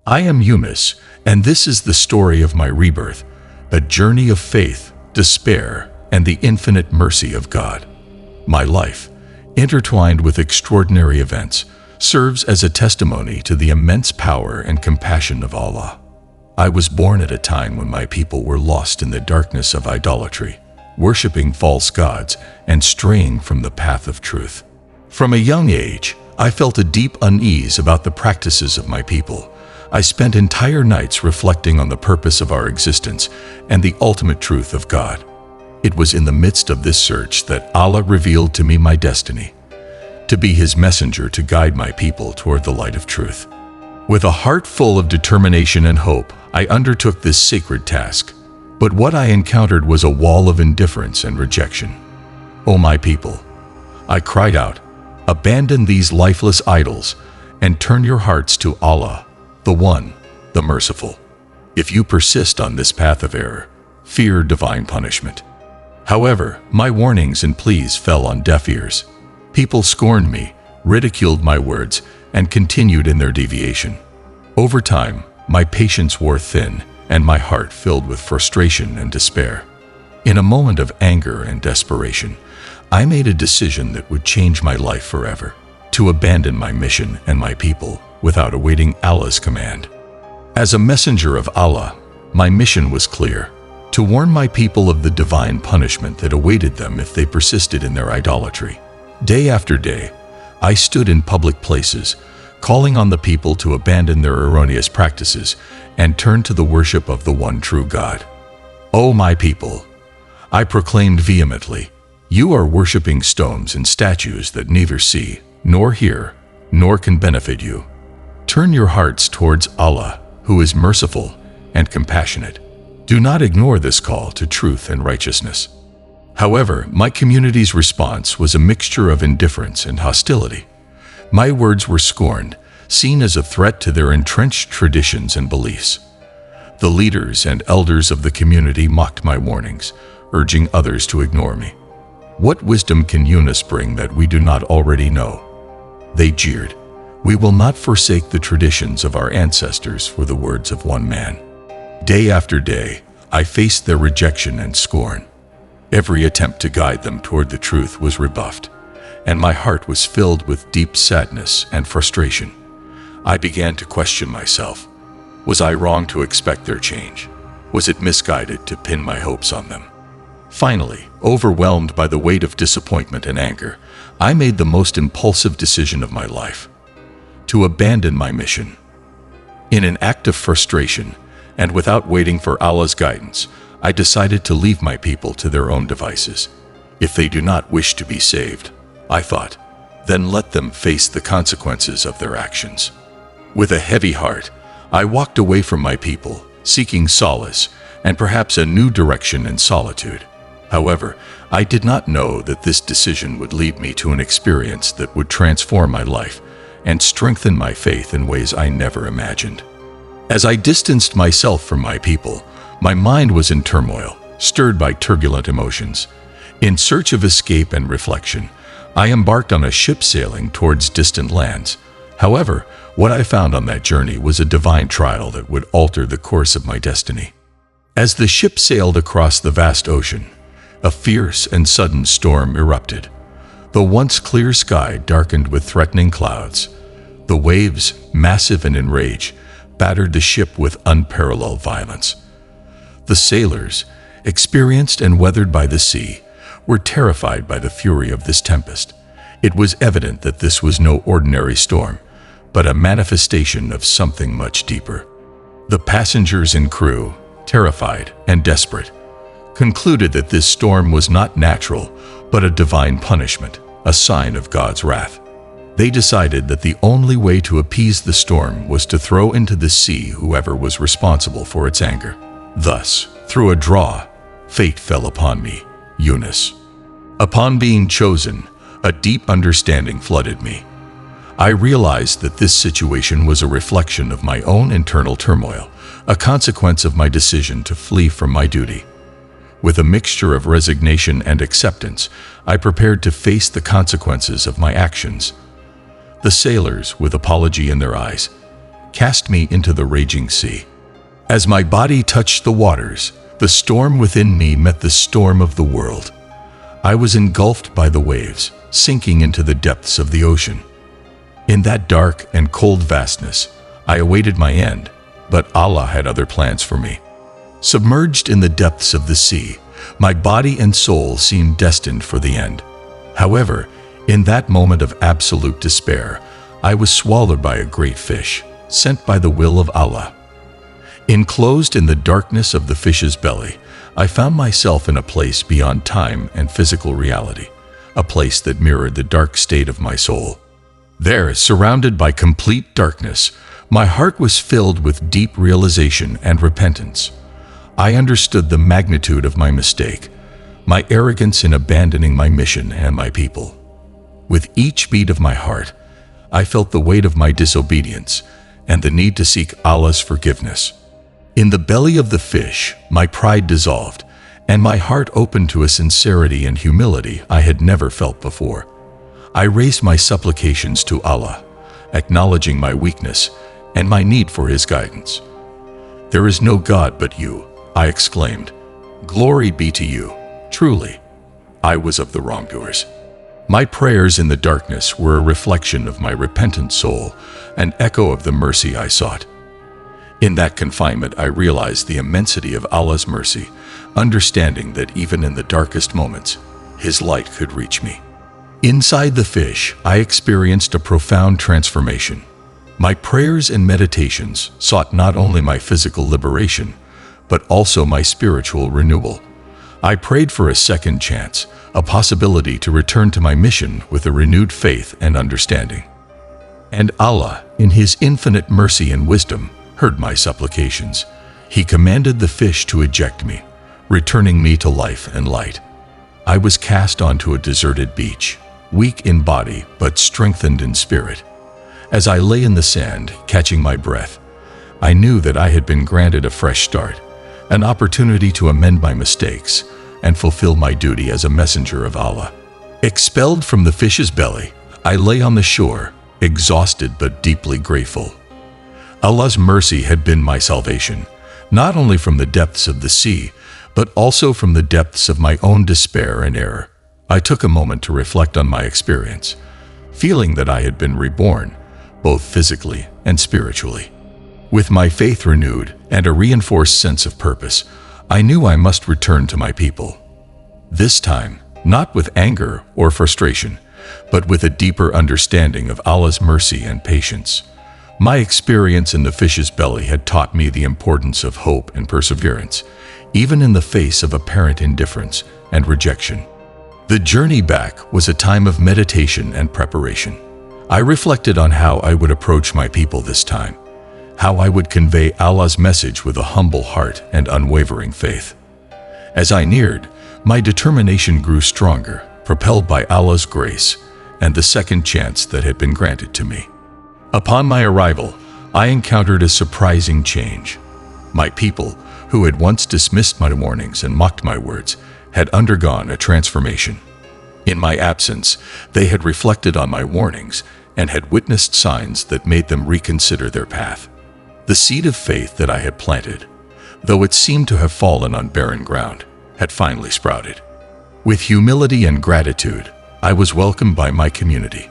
I am Yunus, and this is the story of my rebirth, a journey of faith, despair, and the infinite mercy of God. My life, intertwined with extraordinary events, serves as a testimony to the immense power and compassion of Allah. I was born at a time when my people were lost in the darkness of idolatry, worshipping false gods and straying from the path of truth. From a young age, I felt a deep unease about the practices of my people. I spent entire nights reflecting on the purpose of our existence and the ultimate truth of God. It was in the midst of this search that Allah revealed to me my destiny, to be His messenger to guide my people toward the light of truth. With a heart full of determination and hope, I undertook this sacred task. But what I encountered was a wall of indifference and rejection. "O my people," I cried out, "abandon these lifeless idols and turn your hearts to Allah, the One, the Merciful. If you persist on this path of error, fear divine punishment." However, my warnings and pleas fell on deaf ears. People scorned me, ridiculed my words, and continued in their deviation. Over time, my patience wore thin, and my heart filled with frustration and despair. In a moment of anger and desperation, I made a decision that would change my life forever: to abandon my mission and my people without awaiting Allah's command. As a messenger of Allah, my mission was clear: to warn my people of the divine punishment that awaited them if they persisted in their idolatry. Day after day, I stood in public places, calling on the people to abandon their erroneous practices and turn to the worship of the one true God. "O my people," I proclaimed vehemently, "you are worshiping stones and statues that neither see, nor hear, nor can benefit you. Turn your hearts towards Allah, who is merciful and compassionate. Do not ignore this call to truth and righteousness." However, my community's response was a mixture of indifference and hostility. My words were scorned, seen as a threat to their entrenched traditions and beliefs. The leaders and elders of the community mocked my warnings, urging others to ignore me. "What wisdom can Yunus bring that we do not already know?" They jeered. "We will not forsake the traditions of our ancestors for the words of one man." Day after day, I faced their rejection and scorn. Every attempt to guide them toward the truth was rebuffed, and my heart was filled with deep sadness and frustration. I began to question myself. Was I wrong to expect their change? Was it misguided to pin my hopes on them? Finally, overwhelmed by the weight of disappointment and anger, I made the most impulsive decision of my life: to abandon my mission. In an act of frustration, and without waiting for Allah's guidance, I decided to leave my people to their own devices. If they do not wish to be saved, I thought, then let them face the consequences of their actions. With a heavy heart, I walked away from my people, seeking solace and perhaps a new direction in solitude. However, I did not know that this decision would lead me to an experience that would transform my life and strengthen my faith in ways I never imagined. As I distanced myself from my people, my mind was in turmoil, stirred by turbulent emotions. In search of escape and reflection, I embarked on a ship sailing towards distant lands. However, what I found on that journey was a divine trial that would alter the course of my destiny. As the ship sailed across the vast ocean, a fierce and sudden storm erupted. The once clear sky darkened with threatening clouds. The waves, massive and enraged, battered the ship with unparalleled violence. The sailors, experienced and weathered by the sea, were terrified by the fury of this tempest. It was evident that this was no ordinary storm, but a manifestation of something much deeper. The passengers and crew, terrified and desperate, concluded that this storm was not natural, but a divine punishment, a sign of God's wrath. They decided that the only way to appease the storm was to throw into the sea whoever was responsible for its anger. Thus, through a draw, fate fell upon me, Yunus. Upon being chosen, a deep understanding flooded me. I realized that this situation was a reflection of my own internal turmoil, a consequence of my decision to flee from my duty. With a mixture of resignation and acceptance, I prepared to face the consequences of my actions. The sailors, with apology in their eyes, cast me into the raging sea. As my body touched the waters, the storm within me met the storm of the world. I was engulfed by the waves, sinking into the depths of the ocean. In that dark and cold vastness, I awaited my end, but Allah had other plans for me. Submerged in the depths of the sea, my body and soul seemed destined for the end. However, in that moment of absolute despair, I was swallowed by a great fish, sent by the will of Allah. Enclosed in the darkness of the fish's belly, I found myself in a place beyond time and physical reality, a place that mirrored the dark state of my soul. There, surrounded by complete darkness, my heart was filled with deep realization and repentance. I understood the magnitude of my mistake, my arrogance in abandoning my mission and my people. With each beat of my heart, I felt the weight of my disobedience and the need to seek Allah's forgiveness. In the belly of the fish, my pride dissolved, and my heart opened to a sincerity and humility I had never felt before. I raised my supplications to Allah, acknowledging my weakness and my need for His guidance. "There is no God but you," I exclaimed. "Glory be to you." Truly, I was of the wrongdoers. My prayers in the darkness were a reflection of my repentant soul, an echo of the mercy I sought. In that confinement, I realized the immensity of Allah's mercy, understanding that even in the darkest moments, His light could reach me. Inside the fish, I experienced a profound transformation. My prayers and meditations sought not only my physical liberation, but also my spiritual renewal. I prayed for a second chance, a possibility to return to my mission with a renewed faith and understanding. And Allah, in His infinite mercy and wisdom, heard my supplications. He commanded the fish to eject me, returning me to life and light. I was cast onto a deserted beach, weak in body but strengthened in spirit. As I lay in the sand, catching my breath, I knew that I had been granted a fresh start, an opportunity to amend my mistakes and fulfill my duty as a messenger of Allah. Expelled from the fish's belly, I lay on the shore, exhausted but deeply grateful. Allah's mercy had been my salvation, not only from the depths of the sea, but also from the depths of my own despair and error. I took a moment to reflect on my experience, feeling that I had been reborn, both physically and spiritually. With my faith renewed and a reinforced sense of purpose, I knew I must return to my people. This time, not with anger or frustration, but with a deeper understanding of Allah's mercy and patience. My experience in the fish's belly had taught me the importance of hope and perseverance, even in the face of apparent indifference and rejection. The journey back was a time of meditation and preparation. I reflected on how I would approach my people this time, how I would convey Allah's message with a humble heart and unwavering faith. As I neared, my determination grew stronger, propelled by Allah's grace and the second chance that had been granted to me. Upon my arrival, I encountered a surprising change. My people, who had once dismissed my warnings and mocked my words, had undergone a transformation. In my absence, they had reflected on my warnings and had witnessed signs that made them reconsider their path. The seed of faith that I had planted, though it seemed to have fallen on barren ground, had finally sprouted. With humility and gratitude, I was welcomed by my community.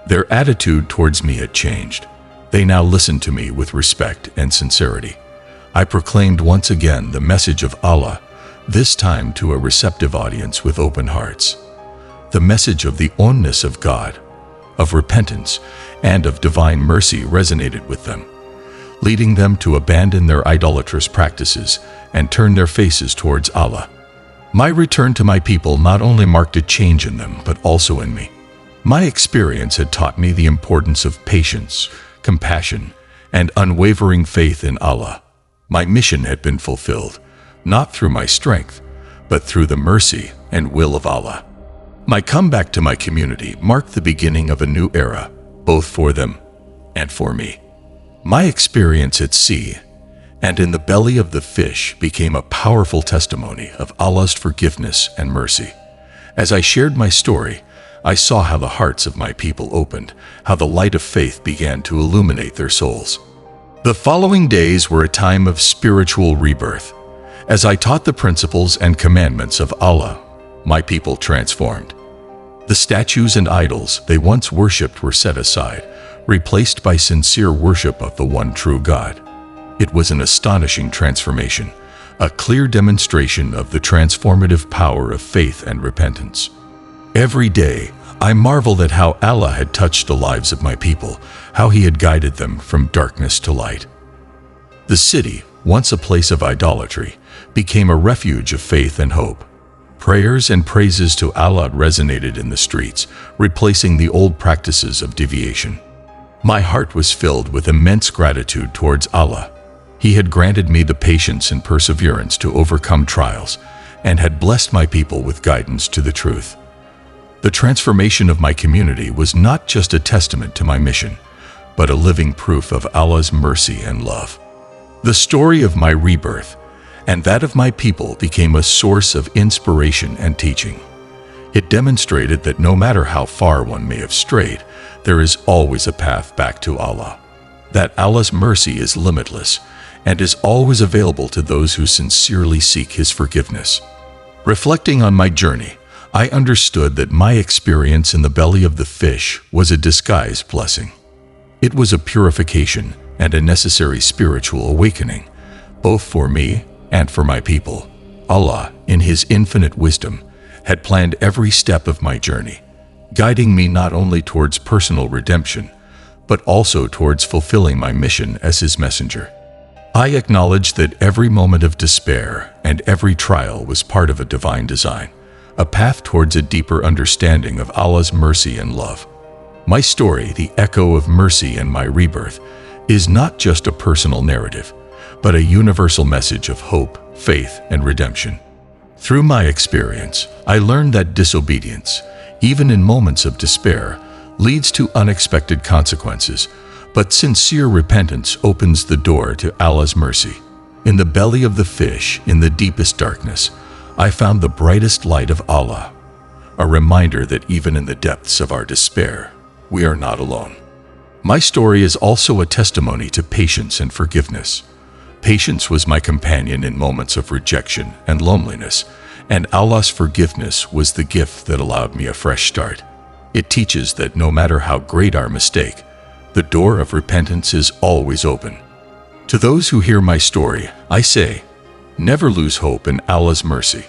Their attitude towards me had changed. They now listened to me with respect and sincerity. I proclaimed once again the message of Allah, this time to a receptive audience with open hearts. The message of the oneness of God, of repentance, and of divine mercy resonated with them, leading them to abandon their idolatrous practices and turn their faces towards Allah. My return to my people not only marked a change in them, but also in me. My experience had taught me the importance of patience, compassion, and unwavering faith in Allah. My mission had been fulfilled, not through my strength, but through the mercy and will of Allah. My comeback to my community marked the beginning of a new era, both for them and for me. My experience at sea and in the belly of the fish became a powerful testimony of Allah's forgiveness and mercy. As I shared my story, I saw how the hearts of my people opened, how the light of faith began to illuminate their souls. The following days were a time of spiritual rebirth. As I taught the principles and commandments of Allah, my people transformed. The statues and idols they once worshipped were set aside, replaced by sincere worship of the one true God. It was an astonishing transformation, a clear demonstration of the transformative power of faith and repentance. Every day, I marveled at how Allah had touched the lives of my people, how He had guided them from darkness to light. The city, once a place of idolatry, became a refuge of faith and hope. Prayers and praises to Allah resonated in the streets, replacing the old practices of deviation. My heart was filled with immense gratitude towards Allah. He had granted me the patience and perseverance to overcome trials, and had blessed my people with guidance to the truth. The transformation of my community was not just a testament to my mission, but a living proof of Allah's mercy and love. The story of my rebirth and that of my people became a source of inspiration and teaching. It demonstrated that no matter how far one may have strayed, there is always a path back to Allah. That Allah's mercy is limitless and is always available to those who sincerely seek His forgiveness. Reflecting on my journey, I understood that my experience in the belly of the fish was a disguised blessing. It was a purification and a necessary spiritual awakening, both for me and for my people. Allah, in His infinite wisdom, had planned every step of my journey, guiding me not only towards personal redemption, but also towards fulfilling my mission as His messenger. I acknowledge that every moment of despair and every trial was part of a divine design, a path towards a deeper understanding of Allah's mercy and love. My story, the echo of mercy and my rebirth, is not just a personal narrative, but a universal message of hope, faith, and redemption. Through my experience, I learned that disobedience, even in moments of despair, leads to unexpected consequences, but sincere repentance opens the door to Allah's mercy. In the belly of the fish, in the deepest darkness, I found the brightest light of Allah, a reminder that even in the depths of our despair, we are not alone. My story is also a testimony to patience and forgiveness. Patience was my companion in moments of rejection and loneliness, and Allah's forgiveness was the gift that allowed me a fresh start. It teaches that no matter how great our mistake, the door of repentance is always open. To those who hear my story, I say, never lose hope in Allah's mercy.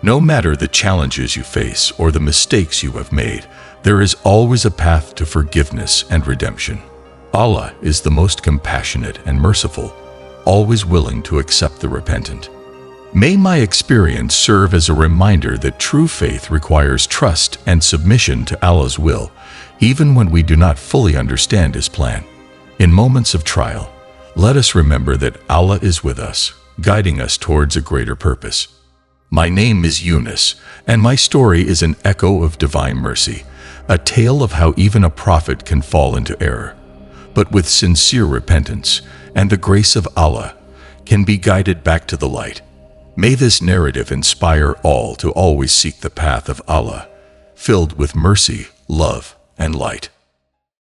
No matter the challenges you face or the mistakes you have made, there is always a path to forgiveness and redemption. Allah is the most compassionate and merciful, always willing to accept the repentant. May my experience serve as a reminder that true faith requires trust and submission to Allah's will, even when we do not fully understand His plan. In moments of trial, let us remember that Allah is with us, guiding us towards a greater purpose. My name is Yunus, and my story is an echo of divine mercy, a tale of how even a prophet can fall into error, but with sincere repentance and the grace of Allah, can be guided back to the light. May this narrative inspire all to always seek the path of Allah, filled with mercy, love, and light.